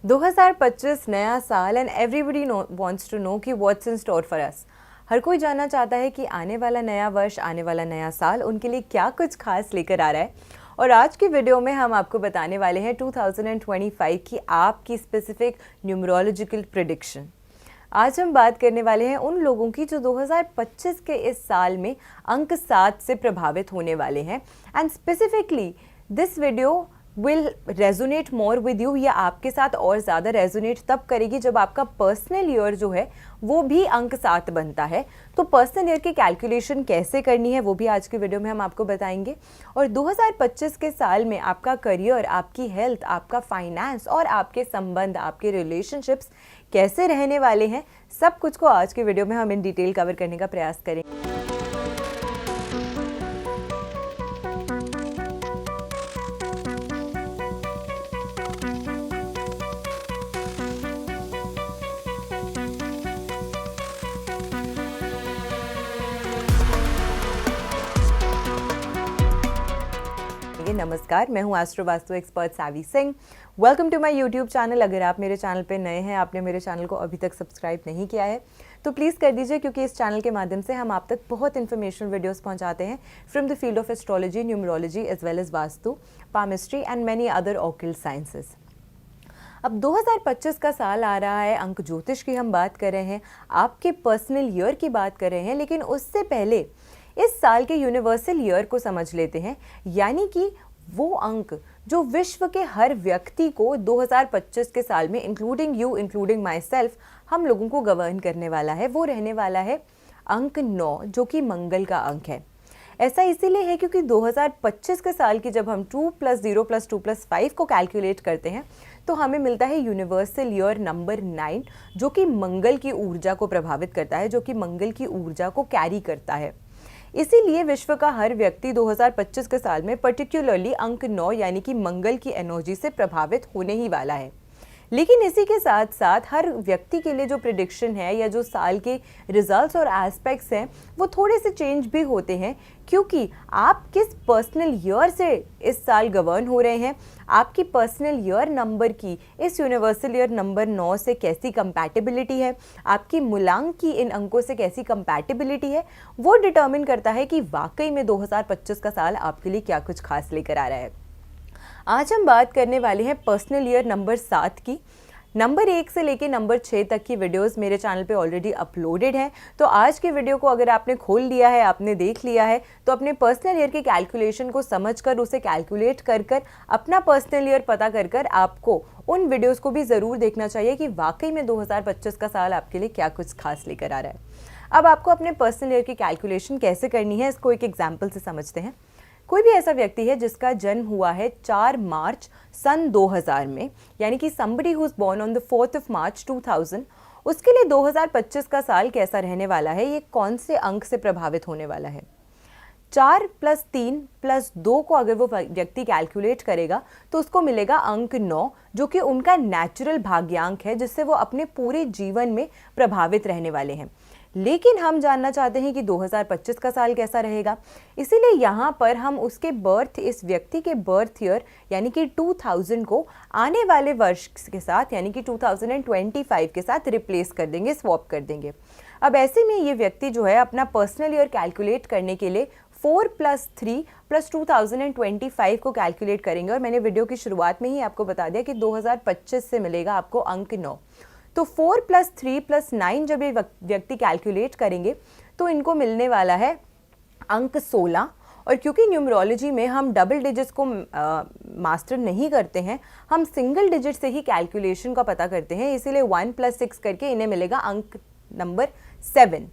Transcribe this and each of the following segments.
2025 नया साल and everybody wants to know कि what's in store for us. हर कोई जानना चाहता है कि आने वाला नया वर्ष, आने वाला नया साल उनके लिए क्या कुछ खास लेकर आ रहा है। और आज की वीडियो में हम आपको बताने वाले हैं 2025 की आपकी स्पेसिफिक न्यूमरोलॉजिकल प्रेडिक्शन। आज हम बात करने वाले हैं उन लोगों की जो 2025 के इस साल में अंक 7 से प्रभावित होने वाले हैं and specifically this video will resonate more with you, या आपके साथ और ज़्यादा रेजोनेट तब करेगी जब आपका पर्सनल ईयर जो है वो भी अंक 7 बनता है। तो पर्सनल ईयर की कैलकुलेशन कैसे करनी है वो भी आज की वीडियो में हम आपको बताएंगे। और 2025 के साल में आपका करियर, आपकी हेल्थ, आपका फाइनेंस और आपके संबंध, आपके रिलेशनशिप्स कैसे रहने वाले हैं, सब कुछ को आज की वीडियो में हम इन डिटेल कवर करने का प्रयास करेंगे। नमस्कार, मैं हूं astro vastu expert Savi Singh. Welcome to my YouTube channel. अगर आप मेरे चैनल पे नए हैं, आपने मेरे चैनल को अभी तक सब्सक्राइब नहीं किया है तो प्लीज़ कर दीजिए, क्योंकि इस चैनल के माध्यम से हम आप तक बहुत इन्फॉर्मेशन वीडियोस पहुंचाते हैं from the field of astrology, numerology as well as vastu, palmistry and many other occult sciences. अब 2025 का साल आ रहा है, अंक ज्योतिष की हम बात कर रहे हैं, आपके पर्सनल ईयर की बात कर रहे हैं, लेकिन उससे पहले इस साल के यूनिवर्सल ईयर को समझ लेते हैं, यानी कि वो अंक जो विश्व के हर व्यक्ति को 2025 के साल में including you, including my self, हम लोगों को गवर्न करने वाला है। वो रहने वाला है अंक 9, जो कि मंगल का अंक है। ऐसा इसीलिए है क्योंकि 2025 के साल की जब हम 2 + 0 + 2 + 5 को कैलकुलेट करते हैं तो हमें मिलता है यूनिवर्सल ईयर नंबर 9, जो कि मंगल की ऊर्जा को प्रभावित करता है, जो कि मंगल की ऊर्जा को कैरी करता है। इसीलिए विश्व का हर व्यक्ति 2025 के साल में पर्टिकुलरली अंक 9 यानी कि मंगल की एनर्जी से प्रभावित होने ही वाला है। लेकिन इसी के साथ साथ हर व्यक्ति के लिए जो प्रेडिक्शन है या जो साल के रिजल्ट्स और एस्पेक्ट्स हैं वो थोड़े से चेंज भी होते हैं, क्योंकि आप किस पर्सनल ईयर से इस साल गवर्न हो रहे हैं, आपकी पर्सनल ईयर नंबर की इस यूनिवर्सल ईयर नंबर 9 से कैसी कंपैटिबिलिटी है, आपकी मूलांक की इन अंकों से कैसी कंपैटिबिलिटी है, वो डिटर्मिन करता है कि वाकई में 2025 का साल आपके लिए क्या कुछ खास लेकर आ रहा है। आज हम बात करने वाले हैं पर्सनल ईयर नंबर 7 की। नंबर 1 से लेके नंबर 6 तक की वीडियोस मेरे चैनल पे ऑलरेडी अपलोडेड हैं, तो आज के वीडियो को अगर आपने खोल लिया है, आपने देख लिया है, तो अपने पर्सनल ईयर के कैलकुलेशन को समझकर, उसे कैलकुलेट कर अपना पर्सनल ईयर पता कर आपको उन वीडियोज़ को भी ज़रूर देखना चाहिए कि वाकई में 2025 का साल आपके लिए क्या कुछ खास लेकर आ रहा है। अब आपको अपने पर्सनल ईयर की कैलकुलेशन कैसे करनी है, इसको एक एग्जाम्पल से समझते हैं। कोई भी ऐसा व्यक्ति है जिसका जन्म हुआ है 4 मार्च सन 2000 में, यानी कि somebody who is born on the 4th of March 2000, उसके लिए 2025 का साल कैसा रहने वाला है, ये कौन से अंक से प्रभावित होने वाला है। 4 + 3 + 2 को अगर वो व्यक्ति कैलकुलेट करेगा तो उसको मिलेगा अंक 9, जो कि उनका नेचुरल भाग्यांक है, जिससे वो अपने पूरे जीवन में प्रभावित रहने वाले हैं। लेकिन हम जानना चाहते हैं कि 2025 का साल कैसा रहेगा, इसीलिए यहाँ पर हम उसके बर्थ, इस व्यक्ति के बर्थ ईयर यानी कि 2000 को आने वाले वर्ष के साथ यानी कि 2025 के साथ रिप्लेस कर देंगे, स्वैप कर देंगे। अब ऐसे में ये व्यक्ति जो है अपना पर्सनल ईयर कैलकुलेट करने के लिए 4 + 3 + 2025 को कैलकुलेट करेंगे। और मैंने वीडियो की शुरुआत में ही आपको बता दिया कि 2025 से मिलेगा आपको अंक 9। तो 4 + 3 + 9 जब ये व्यक्ति कैलकुलेट करेंगे तो इनको मिलने वाला है अंक 16। और क्योंकि न्यूमरोलॉजी में हम डबल डिजिट्स को मास्टर नहीं करते हैं, हम सिंगल डिजिट से ही कैलकुलेशन का पता करते हैं, इसीलिए 1 + 6 करके इन्हें मिलेगा अंक नंबर 7।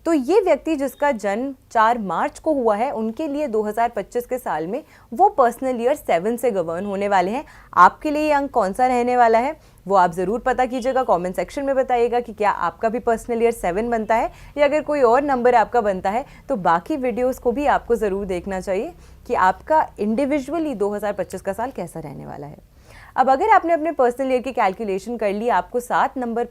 तो ये व्यक्ति जिसका जन्म 4 मार्च को हुआ है, उनके लिए 2025 के साल में वो पर्सनल ईयर 7 से गवर्न होने वाले हैं। आपके लिए ये अंक कौन सा रहने वाला है वो आप ज़रूर पता कीजिएगा, कमेंट सेक्शन में बताइएगा कि क्या आपका भी पर्सनल ईयर 7 बनता है, या अगर कोई और नंबर आपका बनता है तो बाकी वीडियोस को भी आपको ज़रूर देखना चाहिए कि आपका इंडिविजुअली 2025 का साल कैसा रहने वाला है। अब अगर आपने अपने पर्सनल ईयर की कैलकुलेशन कर ली, आपको 7 नंबर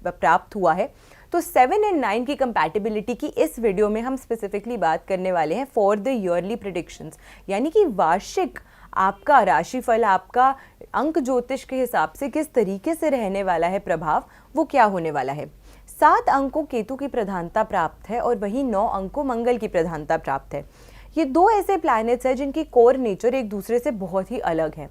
प्राप्त हुआ है, तो 7 और 9 की कंपैटिबिलिटी की इस वीडियो में हम स्पेसिफिकली बात करने वाले हैं फॉर द ईयरली प्रेडिक्शंस, यानी कि वार्षिक आपका राशिफल, आपका अंक ज्योतिष के हिसाब से किस तरीके से रहने वाला है प्रभाव, वो क्या होने वाला है। 7 अंक को केतु की प्रधानता प्राप्त है और वहीं 9 अंक को मंगल की प्रधानता प्राप्त है। ये 2 ऐसे प्लैनेट्स हैं जिनकी कोर नेचर एक दूसरे से बहुत ही अलग है।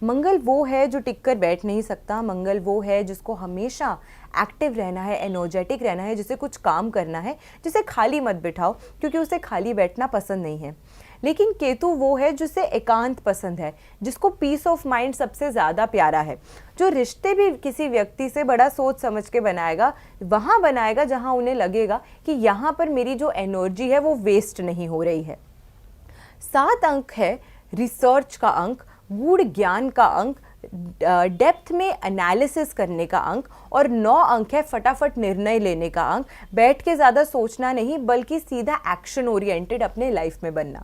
मंगल वो है जो टिक कर बैठ नहीं सकता, मंगल वो है जिसको हमेशा एक्टिव रहना है, एनर्जेटिक रहना है, जिसे कुछ काम करना है, जिसे खाली मत बिठाओ क्योंकि उसे खाली बैठना पसंद नहीं है। लेकिन केतु वो है जिसे एकांत पसंद है, जिसको पीस ऑफ माइंड सबसे ज़्यादा प्यारा है, जो रिश्ते भी किसी व्यक्ति से बड़ा सोच समझ के बनाएगा, वहाँ बनाएगा जहाँ उन्हें लगेगा कि यहाँ पर मेरी जो एनर्जी है वो वेस्ट नहीं हो रही है। 7 अंक है रिसर्च का अंक, गूढ़ ज्ञान का अंक, डेप्थ में एनालिसिस करने का अंक, और 9 अंक है फटाफट निर्णय लेने का अंक, बैठ के ज़्यादा सोचना नहीं बल्कि सीधा एक्शन ओरिएंटेड अपने लाइफ में बनना।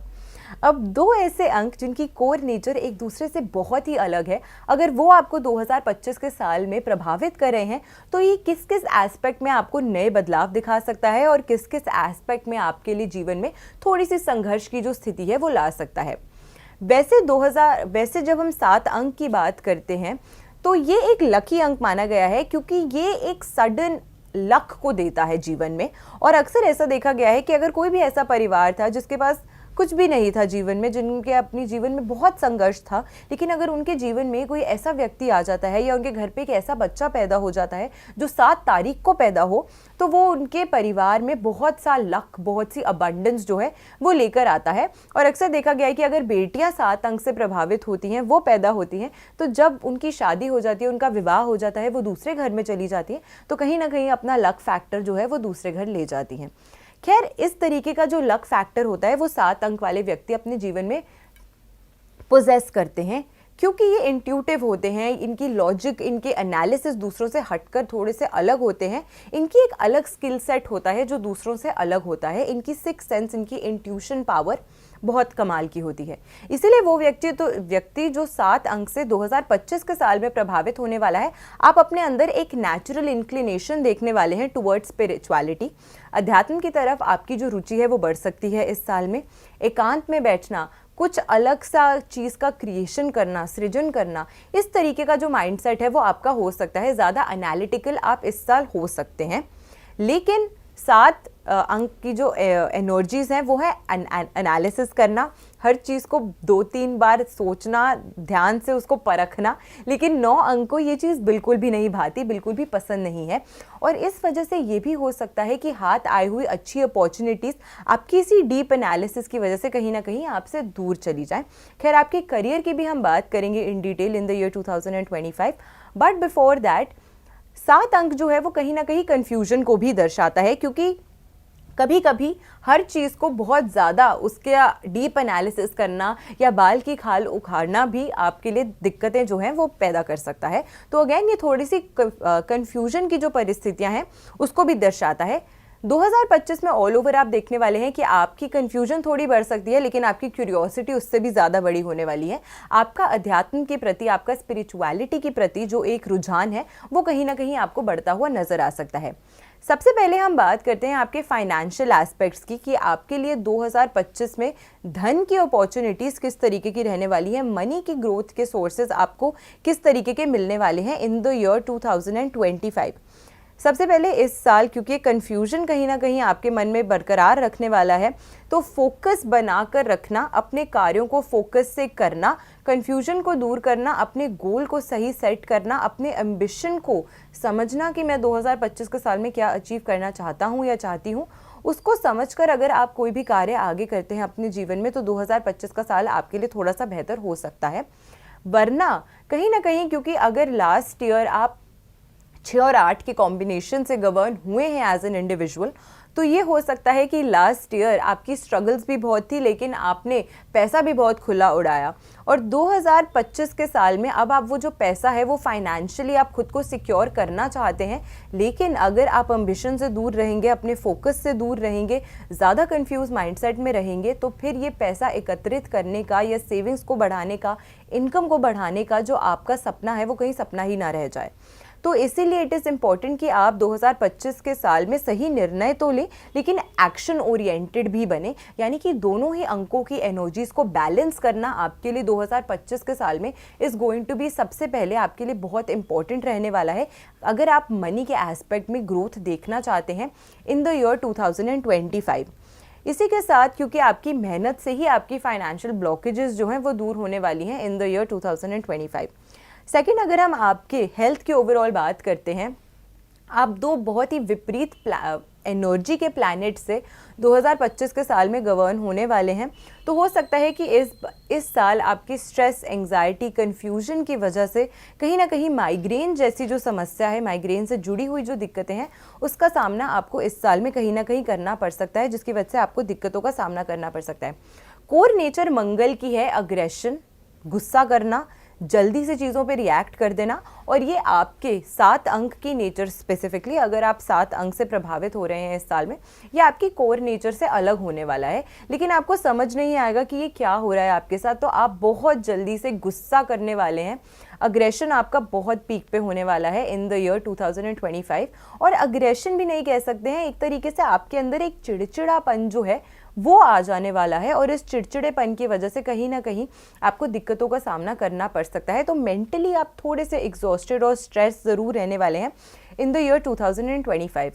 अब 2 ऐसे अंक जिनकी कोर नेचर एक दूसरे से बहुत ही अलग है, अगर वो आपको 2025 के साल में प्रभावित कर रहे हैं तो ये किस किस एस्पेक्ट में आपको नए बदलाव दिखा सकता है और किस किस एस्पेक्ट में आपके लिए जीवन में थोड़ी सी संघर्ष की जो स्थिति है वो ला सकता है। वैसे जब हम 7 अंक की बात करते हैं तो ये एक लकी अंक माना गया है क्योंकि ये एक सडन लक को देता है जीवन में। और अक्सर ऐसा देखा गया है कि अगर कोई भी ऐसा परिवार था जिसके पास कुछ भी नहीं था जीवन में, जिनके अपनी जीवन में बहुत संघर्ष था, लेकिन अगर उनके जीवन में कोई ऐसा व्यक्ति आ जाता है या उनके घर पे एक ऐसा बच्चा पैदा हो जाता है जो 7 तारीख को पैदा हो, तो वो उनके परिवार में बहुत सा लक, बहुत सी अबंडेंस जो है वो लेकर आता है। और अक्सर देखा गया है कि अगर बेटियां 7 अंक से प्रभावित होती हैं, वो पैदा होती हैं, तो जब उनकी शादी हो जाती है, उनका विवाह हो जाता है, वो दूसरे घर में चली जाती है, तो कहीं ना कहीं अपना लक फैक्टर जो है वो दूसरे घर ले जाती हैं। खैर, इस तरीके का जो लक फैक्टर होता है वो 7 अंक वाले व्यक्ति अपने जीवन में पोजेस करते हैं क्योंकि ये इंट्यूटिव होते हैं, इनकी लॉजिक, इनके एनालिसिस दूसरों से हटकर थोड़े से अलग होते हैं, इनकी एक अलग स्किल सेट होता है जो दूसरों से अलग होता है, इनकी सिक्स सेंस, इनकी इंट्यूशन पावर बहुत कमाल की होती है। इसीलिए वो व्यक्ति जो 7 अंक से 2025 के साल में प्रभावित होने वाला है, आप अपने अंदर एक नेचुरल इंक्लिनेशन देखने वाले हैं टुवर्ड्स स्पिरिचुअलिटी। अध्यात्म की तरफ आपकी जो रुचि है वो बढ़ सकती है इस साल में। एकांत में बैठना, कुछ अलग सा चीज़ का क्रिएशन करना, सृजन करना, इस तरीके का जो माइंडसेट है वो आपका हो सकता है। ज़्यादा एनालिटिकल आप इस साल हो सकते हैं। लेकिन 7 अंक की जो एनर्जीज हैं वो है एनालिसिस करना, हर चीज़ को 2-3 बार सोचना, ध्यान से उसको परखना। लेकिन 9 अंक को ये चीज़ बिल्कुल भी नहीं भाती, बिल्कुल भी पसंद नहीं है। और इस वजह से ये भी हो सकता है कि हाथ आई हुई अच्छी अपॉर्चुनिटीज़ आपकी इसी डीप एनालिसिस की वजह से कहीं ना कहीं आपसे दूर चली जाए। खैर, आपके करियर की भी हम बात करेंगे in detail in the year 2025, but before that 7 अंक जो है वो कहीं ना कहीं कन्फ्यूजन को भी दर्शाता है क्योंकि कभी कभी हर चीज़ को बहुत ज़्यादा उसके डीप एनालिसिस करना या बाल की खाल उखाड़ना भी आपके लिए दिक्कतें जो हैं वो पैदा कर सकता है। तो अगेन ये थोड़ी सी कन्फ्यूजन की जो परिस्थितियां हैं उसको भी दर्शाता है। 2025 में ऑल ओवर आप देखने वाले हैं कि आपकी कन्फ्यूजन थोड़ी बढ़ सकती है, लेकिन आपकी क्यूरियोसिटी उससे भी ज़्यादा बड़ी होने वाली है। आपका अध्यात्म के प्रति, आपका स्पिरिचुअलिटी के प्रति जो एक रुझान है वो कहीं ना कहीं आपको बढ़ता हुआ नजर आ सकता है। सबसे पहले हम बात करते हैं आपके फाइनेंशियल एस्पेक्ट्स की कि आपके लिए 2025 में धन की अपॉर्चुनिटीज़ किस तरीके की रहने वाली है, मनी की ग्रोथ के सोर्सेज आपको किस तरीके के मिलने वाले हैं इन द ईयर 2025। सबसे पहले इस साल क्योंकि कन्फ्यूजन कहीं ना कहीं आपके मन में बरकरार रखने वाला है, तो फोकस बनाकर रखना, अपने कार्यों को फोकस से करना, कन्फ्यूजन को दूर करना, अपने गोल को सही सेट करना, अपने एम्बिशन को समझना कि मैं 2025 के साल में क्या अचीव करना चाहता हूँ या चाहती हूँ, उसको समझकर अगर आप कोई भी कार्य आगे करते हैं अपने जीवन में तो 2025 का साल आपके लिए थोड़ा सा बेहतर हो सकता है। वरना कहीं ना कहीं क्योंकि अगर लास्ट ईयर आप 6 और 8 के कॉम्बिनेशन से गवर्न हुए हैं एज एन इंडिविजुअल, तो ये हो सकता है कि लास्ट ईयर आपकी स्ट्रगल्स भी बहुत थी लेकिन आपने पैसा भी बहुत खुला उड़ाया। और 2025 के साल में अब आप वो जो पैसा है वो फाइनेंशियली आप खुद को सिक्योर करना चाहते हैं, लेकिन अगर आप एम्बिशन से दूर रहेंगे, अपने फोकस से दूर रहेंगे, ज़्यादा कंफ्यूज माइंडसेट में रहेंगे, तो फिर ये पैसा एकत्रित करने का या सेविंग्स को बढ़ाने का, इनकम को बढ़ाने का जो आपका सपना है वो कहीं सपना ही ना रह जाए। तो इसीलिए इट इज़ इम्पॉर्टेंट कि आप 2025 के साल में सही निर्णय तो लें लेकिन एक्शन ओरिएंटेड भी बने, यानी कि दोनों ही अंकों की एनर्जीज़ को बैलेंस करना आपके लिए 2025 के साल में इज़ गोइंग टू बी सबसे पहले आपके लिए बहुत इंपॉर्टेंट रहने वाला है, अगर आप मनी के एस्पेक्ट में ग्रोथ देखना चाहते हैं इन द ईयर 2025। इसी के साथ क्योंकि आपकी मेहनत से ही आपकी फाइनेंशियल ब्लॉकेजेस जो हैं वो दूर होने वाली हैं इन द ईयर 2025। सेकंड, अगर हम आपके हेल्थ की ओवरऑल बात करते हैं, आप दो बहुत ही विपरीत एनर्जी के प्लैनेट से 2025 के साल में गवर्न होने वाले हैं। तो हो सकता है कि इस साल आपकी स्ट्रेस, एंग्जाइटी, कन्फ्यूजन की वजह से कहीं ना कहीं माइग्रेन जैसी जो समस्या है, माइग्रेन से जुड़ी हुई जो दिक्कतें हैं, उसका सामना आपको इस साल में कहीं ना कहीं करना पड़ सकता है, जिसकी वजह से आपको दिक्कतों का सामना करना पड़ सकता है। कोर नेचर मंगल की है अग्रेशन, गुस्सा करना, जल्दी से चीज़ों पे रिएक्ट कर देना, और ये आपके 7 अंक की नेचर, स्पेसिफिकली अगर आप 7 अंक से प्रभावित हो रहे हैं इस साल में, ये आपकी कोर नेचर से अलग होने वाला है, लेकिन आपको समझ नहीं आएगा कि ये क्या हो रहा है आपके साथ। तो आप बहुत जल्दी से गुस्सा करने वाले हैं, अग्रेशन आपका बहुत पीक पे होने वाला है इन द ईयर 2025। और अग्रेशन भी नहीं कह सकते हैं, एक तरीके से आपके अंदर एक चिड़चिड़ापन जो है वो आ जाने वाला है, और इस चिड़चिड़ेपन की वजह से कहीं ना कहीं आपको दिक्कतों का सामना करना पड़ सकता है। तो मेंटली आप थोड़े से एग्जॉस्टेड और स्ट्रेस ज़रूर रहने वाले हैं इन द ईयर 2025।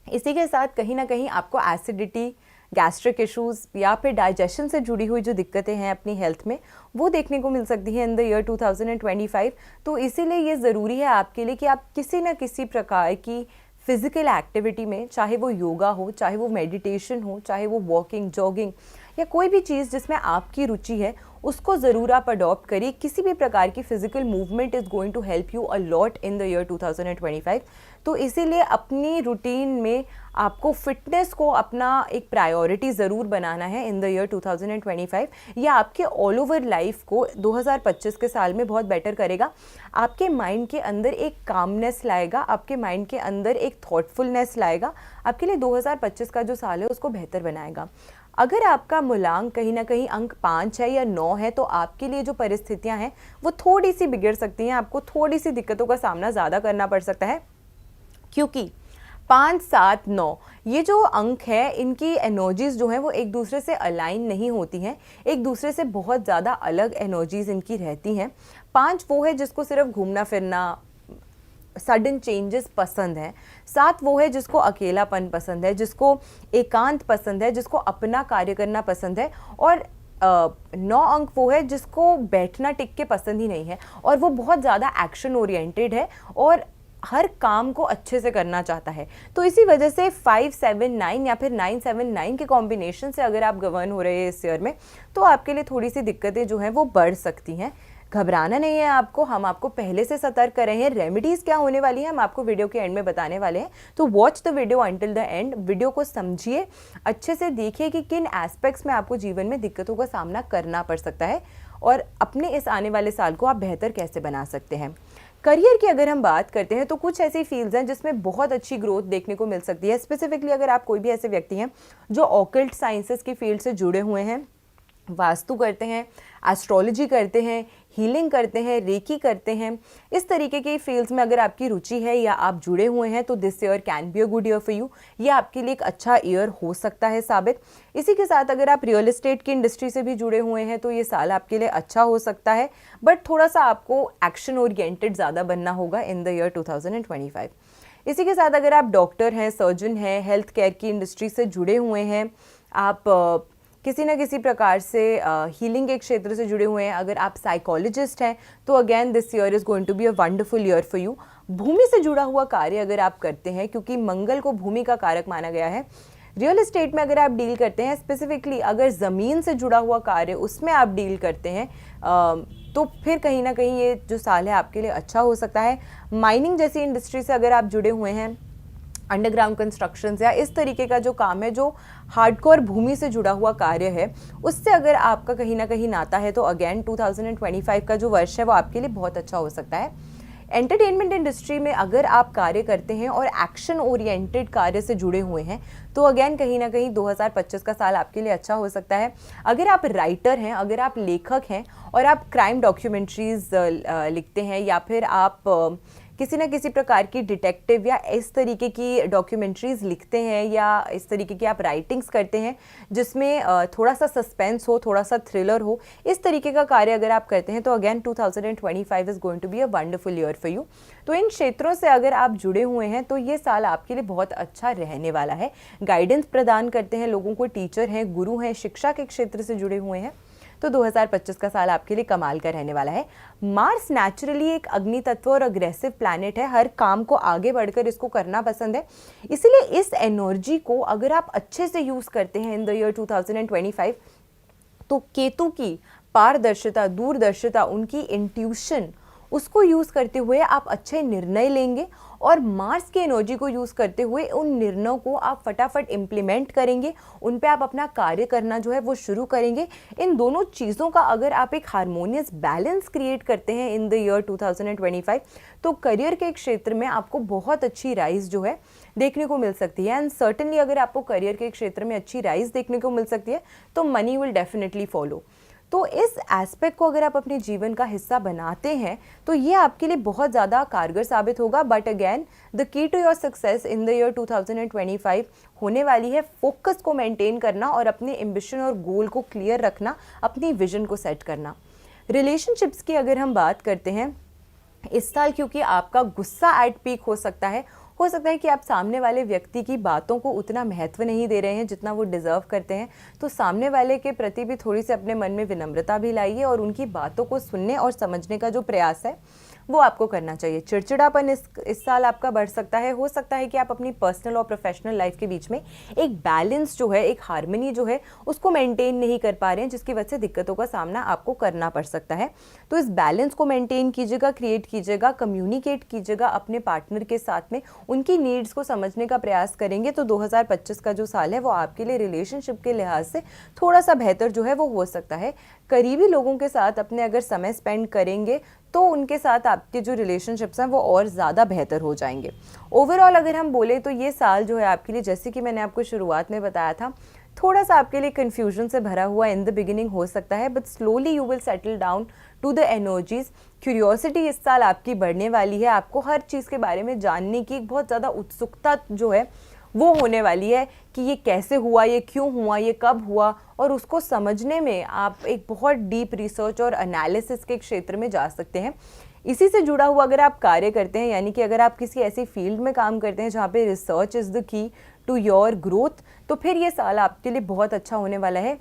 इसी के साथ कहीं ना कहीं आपको एसिडिटी, गैस्ट्रिक इश्यूज़ या फिर डाइजेशन से जुड़ी हुई जो दिक्कतें हैं अपनी हेल्थ में, वो देखने को मिल सकती है इन द ईयर 2025। तो इसीलिए ये ज़रूरी है आपके लिए कि आप किसी न किसी प्रकार की फिज़िकल एक्टिविटी में, चाहे वो योगा हो, चाहे वो मेडिटेशन हो, चाहे वो वॉकिंग, जॉगिंग या कोई भी चीज़ जिसमें आपकी रुचि है, उसको ज़रूर आप अडॉप्ट करिए। किसी भी प्रकार की physical movement is going to help you a lot in the year 2025। तो इसीलिए अपनी रूटीन में आपको फिटनेस को अपना एक प्रायोरिटी ज़रूर बनाना है इन द ईयर 2025। यह आपके ऑल ओवर लाइफ को 2025 के साल में बहुत बेटर करेगा। आपके माइंड के अंदर एक कामनेस लाएगा, आपके माइंड के अंदर एक थॉटफुलनेस लाएगा, आपके लिए 2025 का जो साल है उसको बेहतर बनाएगा। अगर आपका मूलांक कहीं ना कहीं अंक 5 है या 9 है, तो आपके लिए जो परिस्थितियां हैं वो थोड़ी सी बिगड़ सकती हैं, आपको थोड़ी सी दिक्कतों का सामना ज़्यादा करना पड़ सकता है, क्योंकि 5, 7, 9 ये जो अंक है, इनकी एनर्जीज़ जो हैं वो एक दूसरे से अलाइन नहीं होती हैं, एक दूसरे से बहुत ज़्यादा अलग एनर्जीज़ इनकी रहती हैं। 5 वो है जिसको सिर्फ घूमना फिरना, सडन चेंजेस पसंद है। 7 वो है जिसको अकेलापन पसंद है, जिसको एकांत पसंद है, जिसको अपना कार्य करना पसंद है। और 9 अंक वो है जिसको बैठना टिक के पसंद ही नहीं है, और वो बहुत ज़्यादा एक्शन ओरिएंटेड है और हर काम को अच्छे से करना चाहता है। तो इसी वजह से 5, 7, 9 या फिर 9, 7, 9 के कॉम्बिनेशन से अगर आप गवर्न हो रहे हैं इस ईयर में, तो आपके लिए थोड़ी सी दिक्कतें जो हैं वो बढ़ सकती हैं। घबराना नहीं है आपको, हम आपको पहले से सतर्क कर रहे हैं। रेमेडीज़ क्या होने वाली है हम आपको वीडियो के एंड में बताने वाले हैं, तो watch the video until the end. Video को समझिए, अच्छे से देखिए कि किन एस्पेक्ट्स में आपको जीवन में दिक्कतों का सामना करना पड़ सकता है और अपने इस आने वाले साल को आप बेहतर कैसे बना सकते हैं। करियर की अगर हम बात करते हैं तो कुछ ऐसी फील्ड्स हैं जिसमें बहुत अच्छी ग्रोथ देखने को मिल सकती है। स्पेसिफिकली अगर आप कोई भी ऐसे व्यक्ति हैं जो ऑकल्ट साइंसेस की फील्ड से जुड़े हुए हैं, वास्तु करते हैं, एस्ट्रोलॉजी करते हैं, हीलिंग करते हैं, रेकी करते हैं, इस तरीके की फील्ड्स में अगर आपकी रुचि है या आप जुड़े हुए हैं, तो this year can be a good year for you. ये आपके लिए एक अच्छा ईयर हो सकता है साबित। इसी के साथ अगर आप रियल एस्टेट की इंडस्ट्री से भी जुड़े हुए हैं तो ये साल आपके लिए अच्छा हो सकता है, बट थोड़ा सा आपको एक्शन ओरिएंटेड ज़्यादा बनना होगा इन द ईयर 2025। इसी के साथ अगर आप डॉक्टर हैं, सर्जन हैं, हेल्थ केयर की इंडस्ट्री से जुड़े हुए हैं, आप किसी न किसी प्रकार से हीलिंग के क्षेत्र से जुड़े हुए हैं, अगर आप साइकोलॉजिस्ट हैं, तो again this year is going to be a wonderful year for you. भूमि से जुड़ा हुआ कार्य अगर आप करते हैं, क्योंकि मंगल को भूमि का कारक माना गया है, रियल एस्टेट में अगर आप डील करते हैं, स्पेसिफिकली अगर ज़मीन से जुड़ा हुआ कार्य उसमें आप डील करते हैं, तो फिर कहीं ना कहीं ये जो साल है आपके लिए अच्छा हो सकता है। माइनिंग जैसी इंडस्ट्री से अगर आप जुड़े हुए हैं, अंडरग्राउंड कंस्ट्रक्शंस या इस तरीके का जो काम है जो हार्डकोर भूमि से जुड़ा हुआ कार्य है, उससे अगर आपका कहीं ना कहीं नाता है, तो अगेन 2025 का जो वर्ष है वो आपके लिए बहुत अच्छा हो सकता है। एंटरटेनमेंट इंडस्ट्री में अगर आप कार्य करते हैं और एक्शन ओरिएंटेड कार्य से जुड़े हुए हैं, तो अगेन कहीं ना कहीं 2025 का साल आपके लिए अच्छा हो सकता है। अगर आप राइटर हैं, अगर आप लेखक हैं और आप क्राइम डॉक्यूमेंट्रीज लिखते हैं, या फिर आप किसी न किसी प्रकार की डिटेक्टिव या इस तरीके की डॉक्यूमेंट्रीज़ लिखते हैं या इस तरीके की आप राइटिंग्स करते हैं जिसमें थोड़ा सा सस्पेंस हो, थोड़ा सा थ्रिलर हो, इस तरीके का कार्य अगर आप करते हैं तो again 2025 is going to be a wonderful year for you. तो इन क्षेत्रों से अगर आप जुड़े हुए हैं तो ये साल आपके लिए बहुत अच्छा रहने वाला है। गाइडेंस प्रदान करते हैं लोगों को, टीचर हैं, गुरु हैं, शिक्षा के क्षेत्र से जुड़े हुए हैं, तो 2025 का साल आपके लिए कमाल का रहने वाला है। मार्स नेचुरली एक अग्नि तत्व और अग्रेसिव प्लैनेट है, हर काम को आगे बढ़कर इसको करना पसंद है, इसलिए इस एनर्जी को अगर आप अच्छे से यूज़ करते हैं इन द ईयर 2025 तो केतु की पारदर्शिता, दूरदर्शिता, उनकी इंट्यूशन, उसको यूज़ करते हुए आप अच्छे निर्णय लेंगे और मार्स की एनर्जी को यूज़ करते हुए उन निर्णयों को आप फटाफट इम्प्लीमेंट करेंगे, उन पे आप अपना कार्य करना जो है वो शुरू करेंगे। इन दोनों चीज़ों का अगर आप एक हारमोनियस बैलेंस क्रिएट करते हैं इन द ईयर 2025 तो करियर के क्षेत्र में आपको बहुत अच्छी राइज जो है देखने को मिल सकती है। एंड सर्टेनली अगर आपको करियर के क्षेत्र में अच्छी राइज देखने को मिल सकती है तो मनी विल डेफिनेटली फॉलो। तो इस एस्पेक्ट को अगर आप अपने जीवन का हिस्सा बनाते हैं तो ये आपके लिए बहुत ज़्यादा कारगर साबित होगा। But again the key to your success in the year 2025 होने वाली है फोकस को मेंटेन करना और अपने एम्बिशन और गोल को क्लियर रखना, अपनी विजन को सेट करना। रिलेशनशिप्स की अगर हम बात करते हैं इस साल, क्योंकि आपका गुस्सा एट पीक हो सकता है कि आप सामने वाले व्यक्ति की बातों को उतना महत्व नहीं दे रहे हैं जितना वो डिज़र्व करते हैं, तो सामने वाले के प्रति भी थोड़ी सी अपने मन में विनम्रता भी लाइए और उनकी बातों को सुनने और समझने का जो प्रयास है वो आपको करना चाहिए। चिड़चिड़ापन इस साल आपका बढ़ सकता है। हो सकता है कि आप अपनी पर्सनल और प्रोफेशनल लाइफ के बीच में एक बैलेंस जो है, एक हार्मनी जो है उसको मेंटेन नहीं कर पा रहे हैं, जिसकी वजह से दिक्कतों का सामना आपको करना पड़ सकता है। तो इस बैलेंस को मेंटेन कीजिएगा, क्रिएट कीजिएगा, कम्युनिकेट कीजिएगा अपने पार्टनर के साथ में, उनकी नीड्स को समझने का प्रयास करेंगे तो 2025 का जो साल है वो आपके लिए रिलेशनशिप के लिहाज से थोड़ा सा बेहतर जो है वो हो सकता है। करीबी लोगों के साथ अपने अगर समय स्पेंड करेंगे तो उनके साथ आपके जो रिलेशनशिप्स हैं वो और ज़्यादा बेहतर हो जाएंगे। ओवरऑल अगर हम बोले तो ये साल जो है आपके लिए, जैसे कि मैंने आपको शुरुआत में बताया था, थोड़ा सा आपके लिए कन्फ्यूजन से भरा हुआ इन द बिगिनिंग हो सकता है, but slowly you will settle down to the energies. Curiosity इस साल आपकी बढ़ने वाली है, आपको हर चीज़ के बारे में जानने की एक बहुत ज़्यादा उत्सुकता जो है वो होने वाली है कि ये कैसे हुआ, ये क्यों हुआ, ये कब हुआ, और उसको समझने में आप एक बहुत डीप रिसर्च और एनालिसिस के क्षेत्र में जा सकते हैं। इसी से जुड़ा हुआ अगर आप कार्य करते हैं, यानी कि अगर आप किसी ऐसी फील्ड में काम करते हैं जहाँ पे research is the key to your growth, तो फिर ये साल आपके लिए बहुत अच्छा होने वाला है,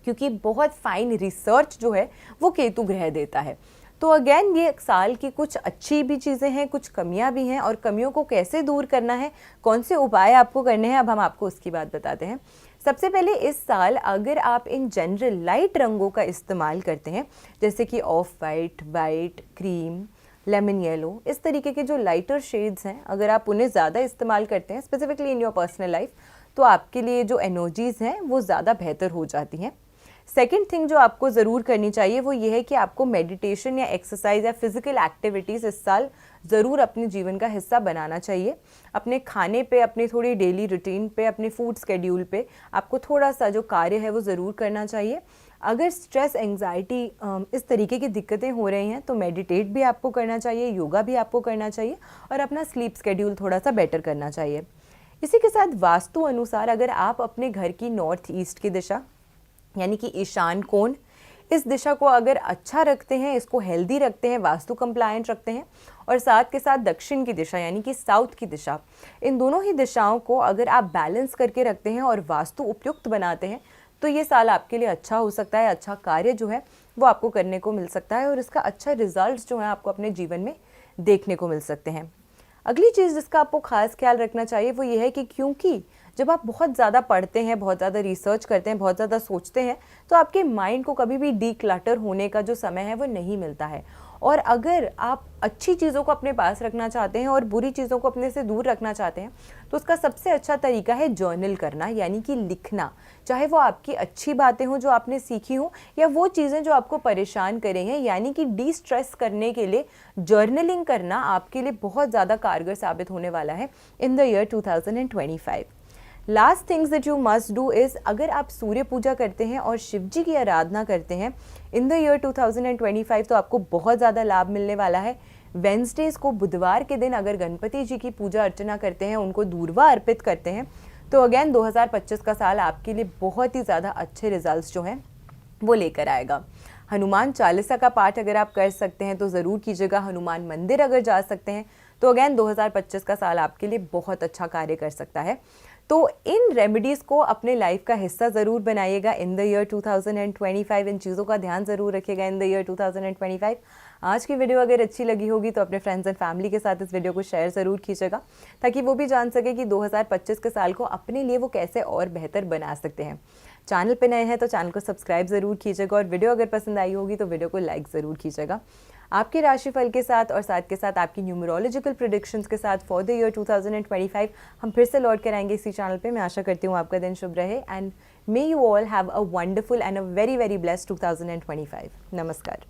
क्योंकि बहुत फाइन रिसर्च जो है वो केतु ग्रह देता है। तो अगेन ये साल की कुछ अच्छी भी चीज़ें हैं, कुछ कमियां भी हैं, और कमियों को कैसे दूर करना है, कौन से उपाय आपको करने हैं, अब हम आपको उसकी बात बताते हैं। सबसे पहले इस साल अगर आप इन जनरल लाइट रंगों का इस्तेमाल करते हैं, जैसे कि of white, white, cream, lemon yellow, इस तरीके के जो लाइटर शेड्स हैं, अगर आप उन्हें ज़्यादा इस्तेमाल करते हैं specifically in your personal life, तो आपके लिए जो एनर्जीज़ हैं वो ज़्यादा बेहतर हो जाती हैं। सेकेंड थिंग जो आपको ज़रूर करनी चाहिए वो ये है कि आपको मेडिटेशन या एक्सरसाइज या फिजिकल एक्टिविटीज़ इस साल ज़रूर अपने जीवन का हिस्सा बनाना चाहिए। अपने खाने पे, अपनी थोड़ी डेली रूटीन पे, अपने फूड स्केड्यूल पे आपको थोड़ा सा जो कार्य है वो ज़रूर करना चाहिए। अगर स्ट्रेस, एंग्जाइटी, इस तरीके की दिक्कतें हो रही हैं तो मेडिटेट भी आपको करना चाहिए, योगा भी आपको करना चाहिए, और अपना स्लीप स्केड्यूल थोड़ा सा बेटर करना चाहिए। इसी के साथ वास्तु अनुसार अगर आप अपने घर की नॉर्थ ईस्ट की दिशा, यानी कि ईशान कोण, इस दिशा को अगर अच्छा रखते हैं, इसको हेल्दी रखते हैं, वास्तु कंप्लायंट रखते हैं, और साथ के साथ दक्षिण की दिशा यानी कि साउथ की दिशा, इन दोनों ही दिशाओं को अगर आप बैलेंस करके रखते हैं और वास्तु उपयुक्त बनाते हैं तो ये साल आपके लिए अच्छा हो सकता है। अच्छा कार्य जो है वो आपको करने को मिल सकता है और इसका अच्छा रिजल्ट्स जो है आपको अपने जीवन में देखने को मिल सकते हैं। अगली चीज़ जिसका आपको खास ख्याल रखना चाहिए वो ये है कि क्योंकि जब आप बहुत ज़्यादा पढ़ते हैं, बहुत ज़्यादा रिसर्च करते हैं, बहुत ज़्यादा सोचते हैं, तो आपके माइंड को कभी भी डीक्लटर होने का जो समय है वो नहीं मिलता है। और अगर आप अच्छी चीज़ों को अपने पास रखना चाहते हैं और बुरी चीज़ों को अपने से दूर रखना चाहते हैं तो उसका सबसे अच्छा तरीका है जर्नल करना, यानी कि लिखना। चाहे वो आपकी अच्छी बातें हों जो आपने सीखी हों या वो चीज़ें जो आपको परेशान करें हैं, यानी कि डी स्ट्रेस करने के लिए जर्नलिंग करना आपके लिए बहुत ज़्यादा कारगर साबित होने वाला है इन the year 2025। Last things that you must do is, अगर आप सूर्य पूजा करते हैं और शिव जी की आराधना करते हैं इन द ईयर 2025 तो आपको बहुत ज़्यादा लाभ मिलने वाला है। वेंसडेज को, बुधवार के दिन अगर गणपति जी की पूजा अर्चना करते हैं, उनको दूर्वा अर्पित करते हैं, तो अगेन 2025 का साल आपके लिए बहुत ही ज़्यादा अच्छे रिजल्ट्स जो हैं वो लेकर आएगा। हनुमान चालीसा का पाठ अगर आप कर सकते हैं तो ज़रूर कीजिएगा। हनुमान मंदिर अगर जा सकते हैं तो अगेन 2025 का साल आपके लिए बहुत अच्छा कार्य कर सकता है। तो इन रेमेडीज़ को अपने लाइफ का हिस्सा ज़रूर बनाइएगा इन द ईयर 2025। इन चीज़ों का ध्यान ज़रूर रखिएगा इन द ईयर 2025। आज की वीडियो अगर अच्छी लगी होगी तो अपने फ्रेंड्स एंड फैमिली के साथ इस वीडियो को शेयर ज़रूर कीजिएगा, ताकि वो भी जान सके कि 2025 के साल को अपने लिए वो कैसे और बेहतर बना सकते हैं। चैनल पे नए हैं तो चैनल को सब्सक्राइब ज़रूर कीजिएगा, और वीडियो अगर पसंद आई होगी तो वीडियो को लाइक ज़रूर कीजिएगा। आपके राशिफल के साथ और साथ के साथ आपकी न्यूमरोलॉजिकल प्रेडिक्शंस के साथ फॉर द ईयर 2025 हम फिर से लौट कर आएंगे इसी चैनल पे। मैं आशा करती हूँ आपका दिन शुभ रहे, and may you all have a wonderful and a very very blessed 2025। नमस्कार।